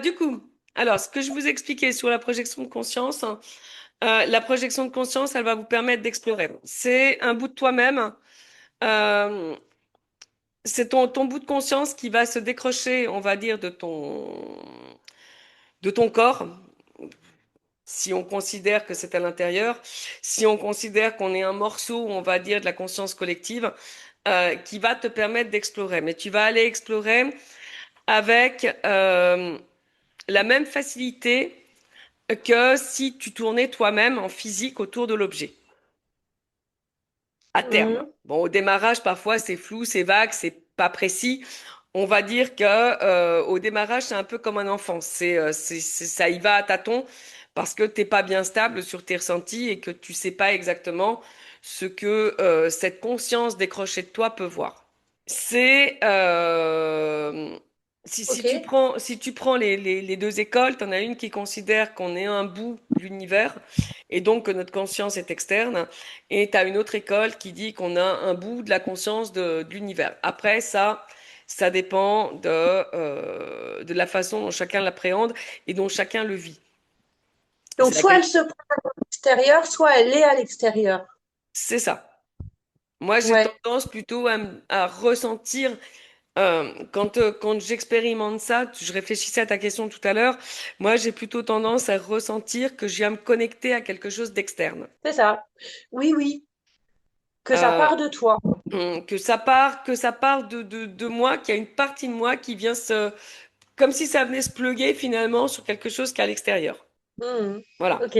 Du coup, alors, ce que je vous expliquais sur la projection de conscience, hein, la projection de conscience, elle va vous permettre d'explorer. C'est un bout de toi-même. euh, c'est ton bout de conscience qui va se décrocher, on va dire, de ton corps, si on considère que c'est à l'intérieur, si on considère qu'on est un morceau, on va dire, de la conscience collective, qui va te permettre d'explorer. Mais tu vas aller explorer avec la même facilité que si tu tournais toi-même en physique autour de l'objet, à terme. Mhm. Bon, au démarrage, parfois, c'est flou, c'est vague, c'est pas précis. On va dire que au démarrage, c'est un peu comme un enfant. Ça y va à tâtons parce que t'es pas bien stable sur tes ressentis et que tu sais pas exactement ce que cette conscience décrochée de toi peut voir. C'est si Ok. tu prends les deux écoles, tu en as une qui considère qu'on est un bout de l'univers et donc que notre conscience est externe, et tu as une autre école qui dit qu'on a un bout de la conscience de l'univers. Après, ça dépend de la façon dont chacun l'appréhende et dont chacun le vit. C'est Donc, la soit question. elle se prend à l'extérieur, soit elle est à l'extérieur. C'est ça. Moi, j'ai Ouais. tendance plutôt à ressentir. Quand j'expérimente ça, je réfléchissais à ta question tout à l'heure, moi j'ai plutôt tendance à ressentir que je viens me connecter à quelque chose d'externe. C'est ça. Oui, oui. Que ça Euh, part de toi. que ça part de moi, qu'il y a une partie de moi qui vient comme si ça venait se pluguer finalement sur quelque chose qui est à l'extérieur. Mhm. Voilà. Ok.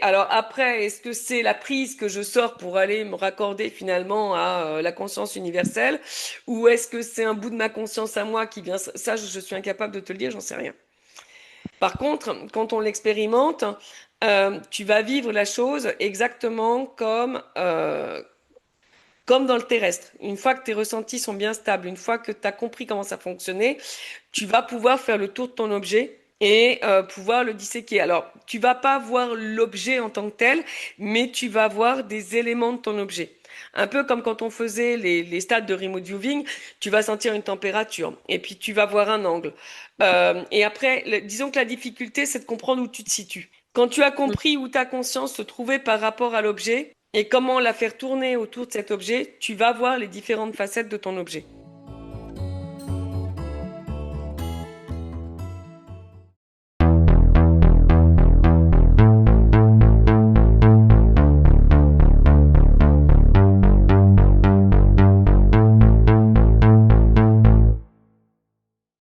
Alors après, est-ce que c'est la prise que je sors pour aller me raccorder finalement à la conscience universelle, ou est-ce que c'est un bout de ma conscience à moi qui vient, ça, je suis incapable de te le dire, j'en sais rien. Par contre, quand on l'expérimente, tu vas vivre la chose exactement comme dans le terrestre. Une fois que tes ressentis sont bien stables, une fois que tu as compris comment ça fonctionnait, tu vas pouvoir faire le tour de ton objet et pouvoir le disséquer. Alors, tu vas pas voir l'objet en tant que tel, mais tu vas voir des éléments de ton objet. Un peu comme quand on faisait les stades de remote viewing, tu vas sentir une température et puis tu vas voir un angle. Et après, disons que la difficulté, c'est de comprendre où tu te situes. Quand tu as compris où ta conscience se trouvait par rapport à l'objet et comment la faire tourner autour de cet objet, tu vas voir les différentes facettes de ton objet.